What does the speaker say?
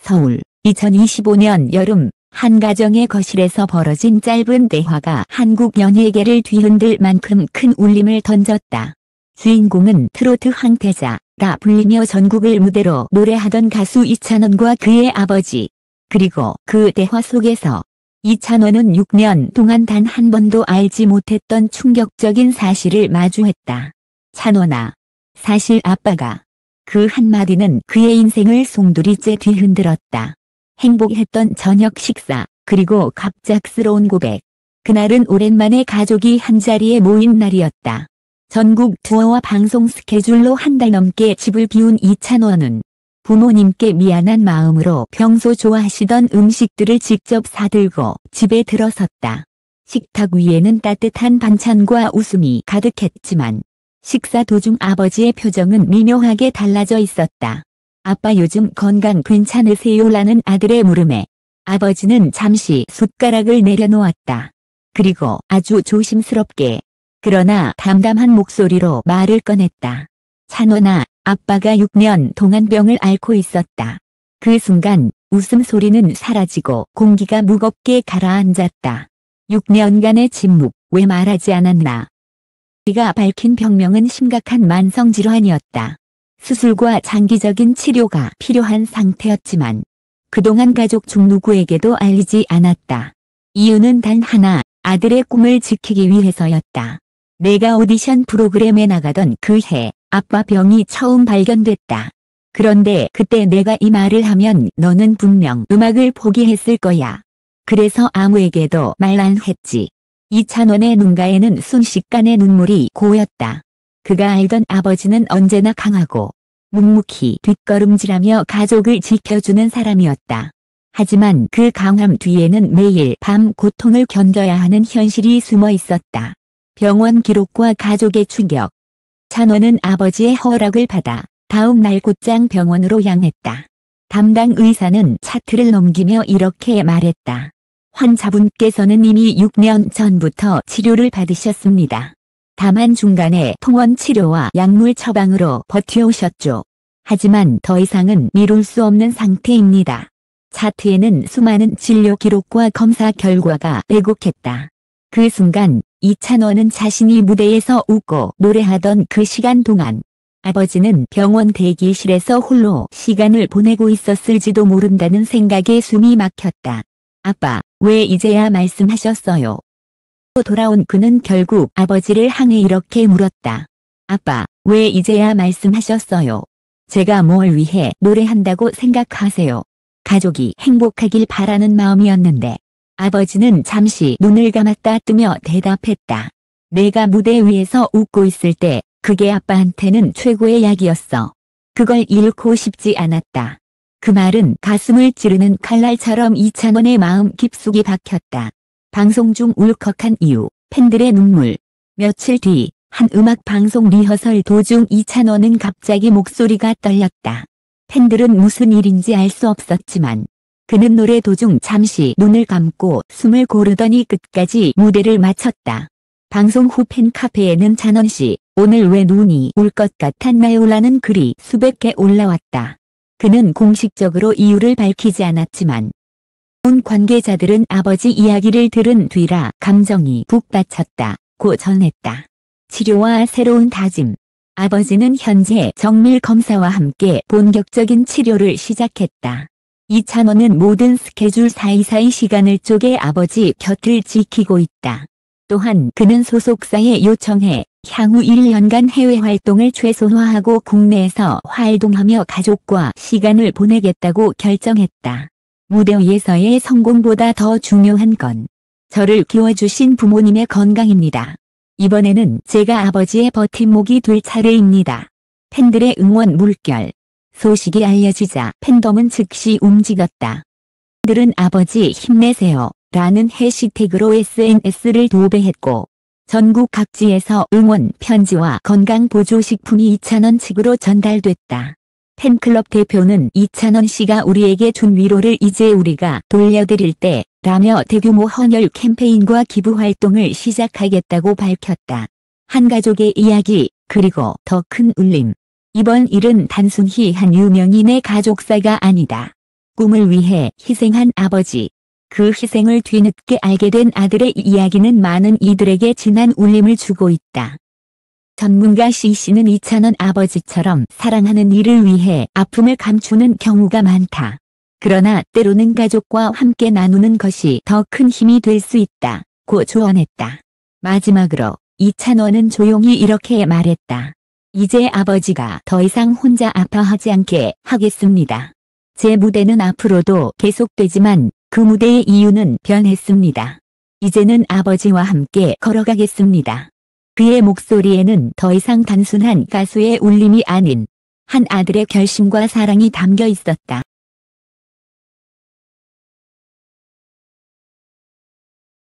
서울, 2025년 여름, 한 가정의 거실에서 벌어진 짧은 대화가 한국 연예계를 뒤흔들 만큼 큰 울림을 던졌다. 주인공은 트로트 황태자라 불리며 전국을 무대로 노래하던 가수 이찬원과 그의 아버지. 그리고 그 대화 속에서 이찬원은 6년 동안 단 한 번도 알지 못했던 충격적인 사실을 마주했다. 찬원아, 사실 아빠가. 그 한마디는 그의 인생을 송두리째 뒤흔들었다. 행복했던 저녁 식사, 그리고 갑작스러운 고백. 그날은 오랜만에 가족이 한자리에 모인 날이었다. 전국 투어와 방송 스케줄로 한 달 넘게 집을 비운 이찬원은 부모님께 미안한 마음으로 평소 좋아하시던 음식들을 직접 사들고 집에 들어섰다. 식탁 위에는 따뜻한 반찬과 웃음이 가득했지만 식사 도중 아버지의 표정은 미묘하게 달라져 있었다. 아빠 요즘 건강 괜찮으세요? 라는 아들의 물음에 아버지는 잠시 숟가락을 내려놓았다. 그리고 아주 조심스럽게 그러나 담담한 목소리로 말을 꺼냈다. 찬원아, 아빠가 6년 동안 병을 앓고 있었다. 그 순간 웃음소리는 사라지고 공기가 무겁게 가라앉았다. 6년간의 침묵, 왜 말하지 않았나? 그가 밝힌 병명은 심각한 만성질환이었다. 수술과 장기적인 치료가 필요한 상태였지만 그동안 가족 중 누구에게도 알리지 않았다. 이유는 단 하나, 아들의 꿈을 지키기 위해서였다. 내가 오디션 프로그램에 나가던 그 해, 아빠 병이 처음 발견됐다. 그런데 그때 내가 이 말을 하면 너는 분명 음악을 포기했을 거야. 그래서 아무에게도 말 안 했지. 이찬원의 눈가에는 순식간에 눈물이 고였다. 그가 알던 아버지는 언제나 강하고 묵묵히 뒷걸음질하며 가족을 지켜주는 사람이었다. 하지만 그 강함 뒤에는 매일 밤 고통을 견뎌야 하는 현실이 숨어 있었다. 병원 기록과 가족의 충격. 찬원은 아버지의 허락을 받아 다음 날 곧장 병원으로 향했다. 담당 의사는 차트를 넘기며 이렇게 말했다. 환자분께서는 이미 6년 전부터 치료를 받으셨습니다. 다만 중간에 통원 치료와 약물 처방으로 버텨오셨죠. 하지만 더 이상은 미룰 수 없는 상태입니다. 차트에는 수많은 진료 기록과 검사 결과가 왜곡했다. 그 순간 이찬원은 자신이 무대에서 웃고 노래하던 그 시간 동안 아버지는 병원 대기실에서 홀로 시간을 보내고 있었을지도 모른다는 생각에 숨이 막혔다. 아빠, 왜 이제야 말씀하셨어요? 돌아온 그는 결국 아버지를 향해 이렇게 물었다. 아빠, 왜 이제야 말씀하셨어요? 제가 뭘 위해 노래한다고 생각하세요? 가족이 행복하길 바라는 마음이었는데 아버지는 잠시 눈을 감았다 뜨며 대답했다. 내가 무대 위에서 웃고 있을 때 그게 아빠한테는 최고의 약이었어. 그걸 잃고 싶지 않았다. 그 말은 가슴을 찌르는 칼날처럼 이찬원의 마음 깊숙이 박혔다. 방송 중 울컥한 이유, 팬들의 눈물. 며칠 뒤 한 음악 방송 리허설 도중 이찬원은 갑자기 목소리가 떨렸다. 팬들은 무슨 일인지 알 수 없었지만 그는 노래 도중 잠시 눈을 감고 숨을 고르더니 끝까지 무대를 마쳤다. 방송 후 팬카페에는 찬원 씨, 오늘 왜 눈이 올 것 같았나요? 라는 글이 수백 개 올라왔다. 그는 공식적으로 이유를 밝히지 않았지만 온 관계자들은 아버지 이야기를 들은 뒤라 감정이 북받쳤다고 전했다. 치료와 새로운 다짐. 아버지는 현재 정밀 검사와 함께 본격적인 치료를 시작했다. 이찬원은 모든 스케줄 사이사이 시간을 쪼개 아버지 곁을 지키고 있다. 또한 그는 소속사에 요청해 향후 1년간 해외 활동을 최소화하고 국내에서 활동하며 가족과 시간을 보내겠다고 결정했다. 무대 위에서의 성공보다 더 중요한 건 저를 키워주신 부모님의 건강입니다. 이번에는 제가 아버지의 버팀목이 될 차례입니다. 팬들의 응원 물결. 소식이 알려지자 팬덤은 즉시 움직였다. 팬들은 아버지 힘내세요 라는 해시태그로 SNS를 도배했고 전국 각지에서 응원 편지와 건강보조식품이 이찬원 측으로 전달됐다. 팬클럽 대표는 이찬원 씨가 우리에게 준 위로를 이제 우리가 돌려드릴 때 라며 대규모 헌혈 캠페인과 기부 활동을 시작하겠다고 밝혔다. 한 가족의 이야기, 그리고 더 큰 울림. 이번 일은 단순히 한 유명인의 가족사가 아니다. 꿈을 위해 희생한 아버지. 그 희생을 뒤늦게 알게 된 아들의 이야기는 많은 이들에게 진한 울림을 주고 있다. 전문가 C씨는 이찬원 아버지처럼 사랑하는 이를 위해 아픔을 감추는 경우가 많다. 그러나 때로는 가족과 함께 나누는 것이 더 큰 힘이 될 수 있다. 고 조언했다. 마지막으로 이찬원은 조용히 이렇게 말했다. 이제 아버지가 더 이상 혼자 아파하지 않게 하겠습니다. 제 무대는 앞으로도 계속되지만 그 무대의 이유는 변했습니다. 이제는 아버지와 함께 걸어가겠습니다. 그의 목소리에는 더 이상 단순한 가수의 울림이 아닌 한 아들의 결심과 사랑이 담겨 있었다.